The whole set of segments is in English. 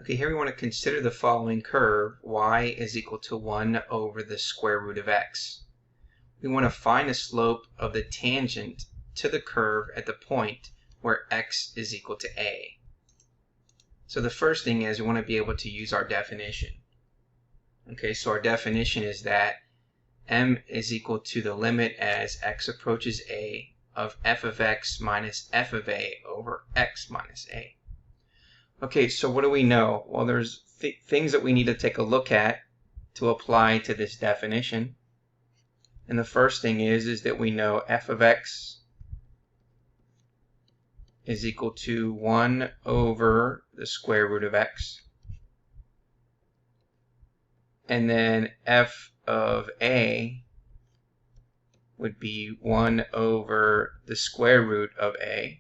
Okay, here we want to consider the following curve. Y is equal to 1 over the square root of x. We want to find the slope of the tangent to the curve at the point where x is equal to a. So the first thing is we want to be able to use our definition. Okay, so our definition is that m is equal to the limit as x approaches a of f of x minus f of a over x minus a. Okay, so what do we know? Well, there's things that we need to take a look at to apply to this definition. And the first thing is that we know f of x is equal to 1 over the square root of x. And then f of a would be 1 over the square root of a,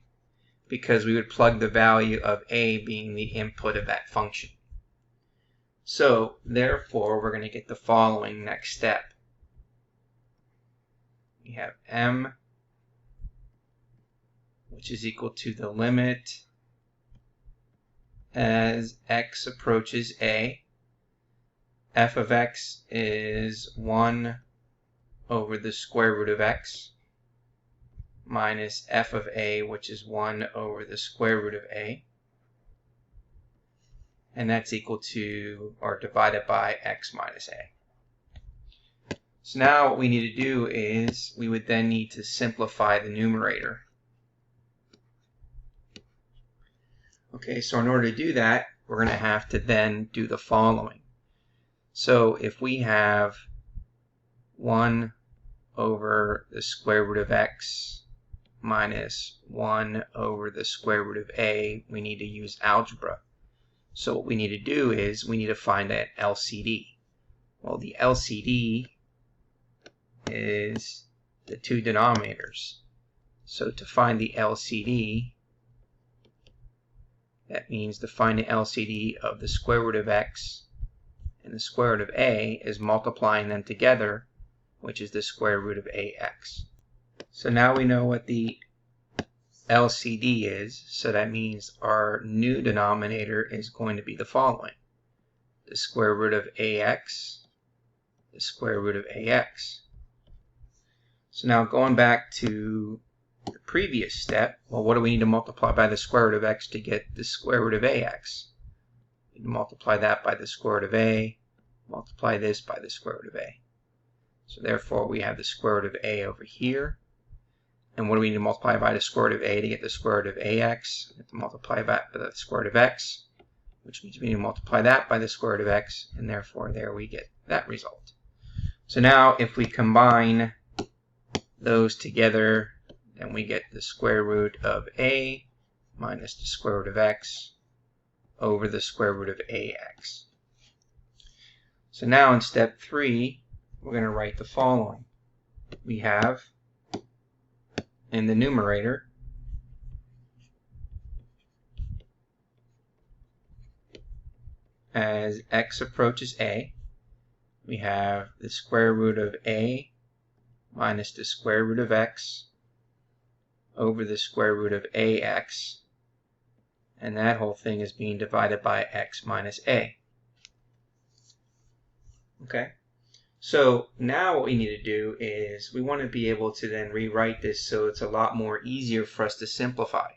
because we would plug the value of a being the input of that function. So therefore we're going to get the following next step. We have m, which is equal to the limit as x approaches a. F of x is 1 over the square root of x minus f of a, which is 1 over the square root of a. And that's equal to, or divided by, x minus a. So now what we need to do is we would then need to simplify the numerator. Okay, so in order to do that, we're going to have to then do the following. So if we have 1 over the square root of x minus 1 over the square root of a, we need to use algebra. So what we need to do is we need to find an LCD. Well, the LCD is the two denominators. So to find the LCD, that means to find the LCD of the square root of x and the square root of a is multiplying them together, which is the square root of ax. So now we know what the LCD is, so that means our new denominator is going to be the following: the square root of ax, the square root of ax. So now going back to the previous step, well, what do we need to multiply by the square root of x to get the square root of ax? We need to multiply that by the square root of a, multiply this by the square root of a. So therefore we have the square root of a over here. And what do we need to multiply by the square root of a to get the square root of ax? We have to multiply that by the square root of x, which means we need to multiply that by the square root of x, and therefore there we get that result. So now if we combine those together, then we get the square root of a minus the square root of x over the square root of ax. So now in step 3, we're going to write the following. We have in the numerator as x approaches a, we have the square root of a minus the square root of x over the square root of ax, and that whole thing is being divided by x minus a. Okay? So now what we need to do is we want to be able to then rewrite this so it's a lot more easier for us to simplify.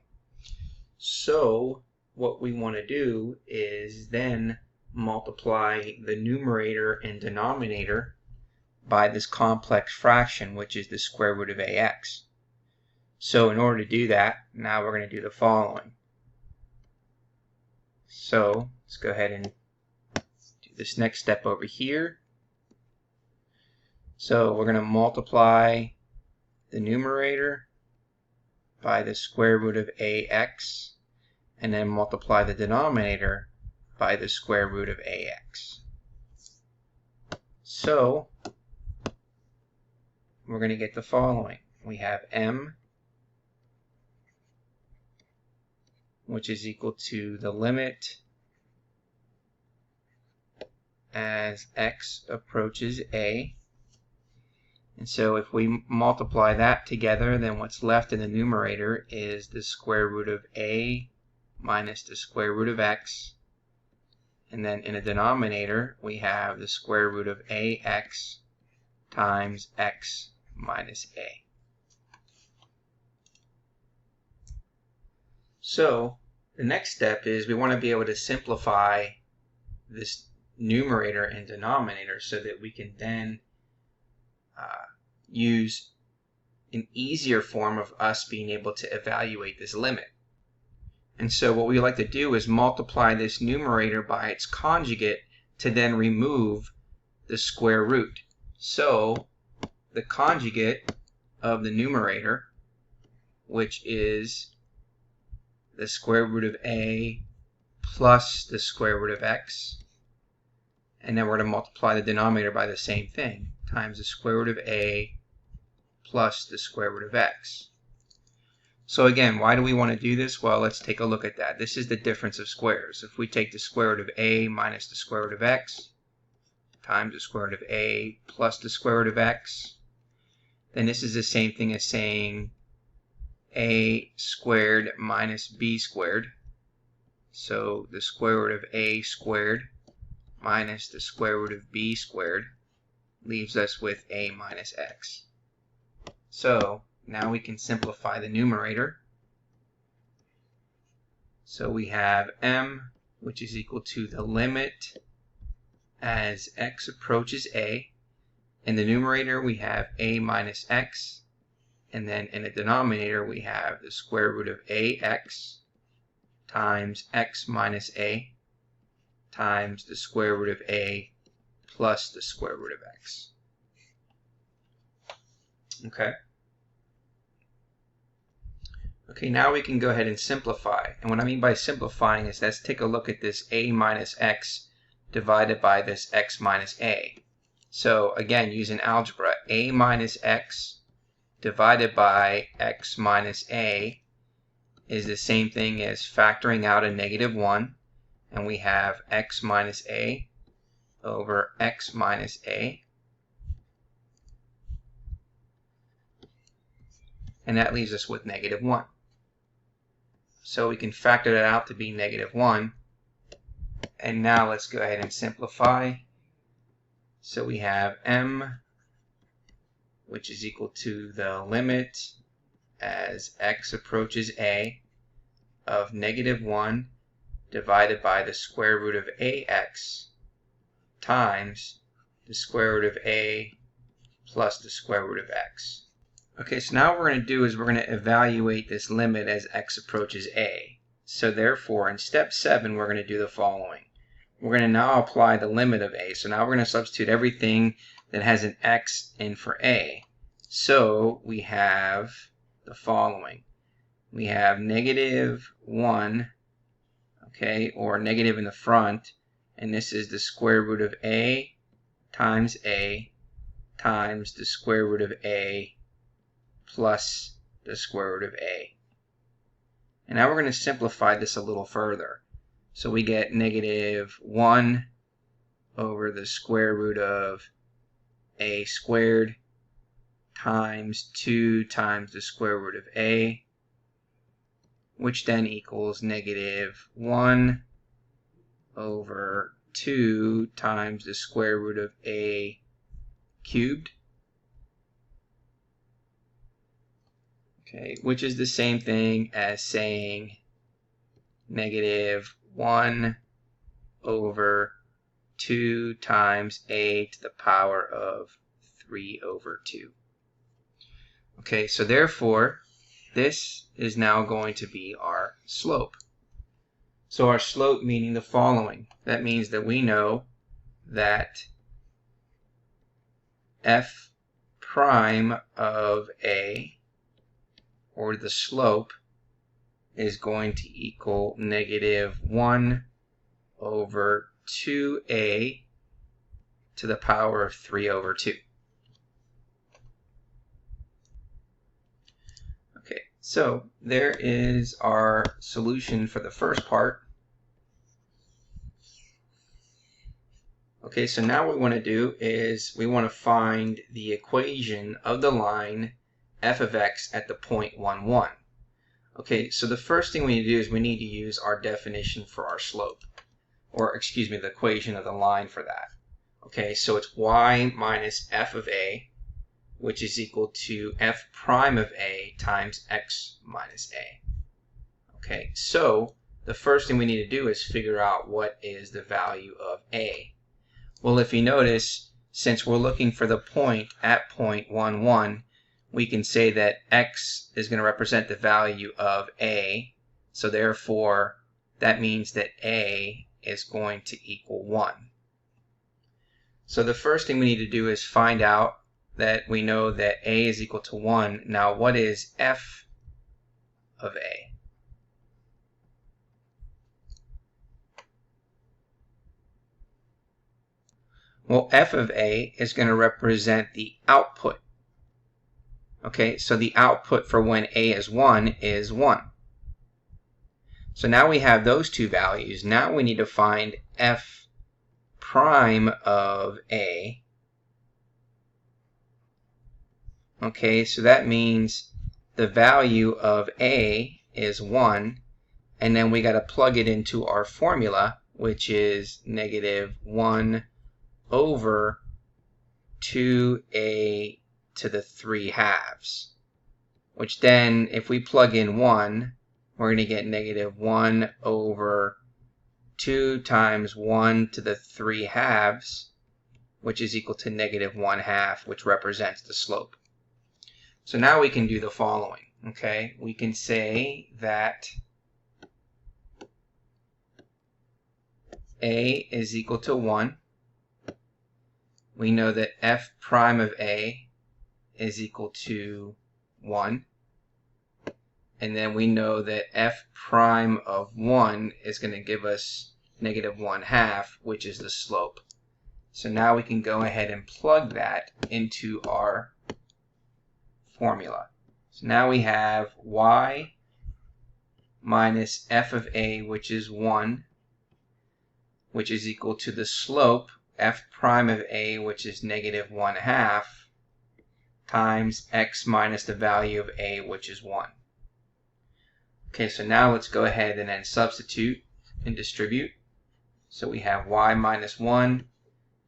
So what we want to do is then multiply the numerator and denominator by this complex fraction, which is the square root of ax. So in order to do that, now we're going to do the following. So let's go ahead and do this next step over here. So we're going to multiply the numerator by the square root of ax, and then multiply the denominator by the square root of ax. So we're going to get the following. We have m, which is equal to the limit as x approaches a. And so if we multiply that together, then what's left in the numerator is the square root of a minus the square root of x And then in the denominator, we have the square root of ax times x minus a. So the next step is we want to be able to simplify this numerator and denominator so that we can then use an easier form of us being able to evaluate this limit. And so what we like to do is multiply this numerator by its conjugate to then remove the square root. So the conjugate of the numerator, which is the square root of a plus the square root of x, and then we're going to multiply the denominator by the same thing, times the square root of a plus the square root of x. So again, why do we want to do this? Well, let's take a look at that. This is the difference of squares. If we take the square root of a minus the square root of x times the square root of a plus the square root of x, then this is the same thing as saying a squared minus b squared. So the square root of a squared minus the square root of b squared leaves us with a minus x. So now we can simplify the numerator. So we have m, which is equal to the limit as x approaches a. In the numerator we have a minus x, and then in the denominator we have the square root of ax times x minus a times the square root of a plus the square root of x. Okay, now we can go ahead and simplify. And what I mean by simplifying is, let's take a look at this a minus x divided by this x minus a. So again, using algebra, a minus x divided by x minus a is the same thing as factoring out a negative 1, and we have x minus a over x minus a, and that leaves us with negative 1. So we can factor that out to be negative 1, and now let's go ahead and simplify. So we have m, which is equal to the limit as x approaches a of negative 1 divided by the square root of ax times the square root of a plus the square root of x. Okay, so now what we're going to do is we're going to evaluate this limit as x approaches a. So therefore, in step 7, we're going to do the following. We're going to now apply the limit of a. So now we're going to substitute everything that has an x in for a. So we have the following. We have negative 1, okay, or negative in the front, and this is the square root of a times the square root of a plus the square root of a. And now we're going to simplify this a little further. So we get negative 1 over the square root of a squared times 2 times the square root of a, which then equals negative 1 over 2 times the square root of a cubed. Okay, which is the same thing as saying negative 1 over 2 times a to the power of 3 over 2. Okay, so therefore, this is now going to be our slope. So our slope meaning the following. That means that we know that f prime of a, or the slope, is going to equal negative 1 over 2a to the power of 3 over 2. Okay, so there is our solution for the first part. Okay, so now what we want to do is we want to find the equation of the line f of x at the point 1, 1. Okay, so the first thing we need to do is we need to use our definition for our slope. or excuse me, the equation of the line for that. Okay, so it's y minus f of a, which is equal to f prime of a times x minus a. Okay, so the first thing we need to do is figure out what is the value of a. Well, if you notice, since we're looking for the point at point 1, 1, we can say that x is going to represent the value of a, so therefore that means that a is going to equal 1. So the first thing we need to do is find out that we know that a is equal to 1. Now what is f of a? Well, f of a is going to represent the output. Okay, so the output for when a is 1 is 1. So now we have those two values. Now we need to find f prime of a. Okay, so that means the value of a is 1, and then we got to plug it into our formula, which is negative 1 over 2a to the 3 halves, which then if we plug in 1, we're going to get negative 1 over 2 times 1 to the 3 halves, which is equal to negative 1 half, which represents the slope. So now we can do the following. Okay, we can say that a is equal to 1. We know that f prime of a is equal to 1. And then we know that f prime of 1 is going to give us negative 1 half, which is the slope. So now we can go ahead and plug that into our formula. So now we have y minus f of a, which is 1, which is equal to the slope f prime of a, which is negative 1 half, times x minus the value of a, which is 1. Okay, so now let's go ahead and then substitute and distribute. So we have y minus 1,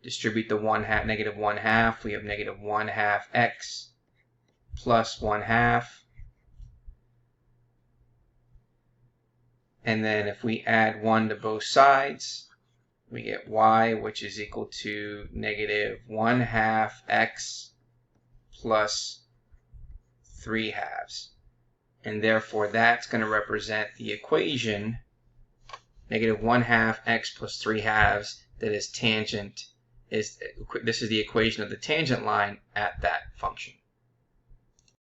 distribute the negative 1 half, we have negative 1 half x plus 1 half. And then if we add 1 to both sides, we get y, which is equal to negative 1 half x plus 3 halves. And therefore that's going to represent the equation negative 1 half x plus 3 halves that is tangent. This is the equation of the tangent line at that function.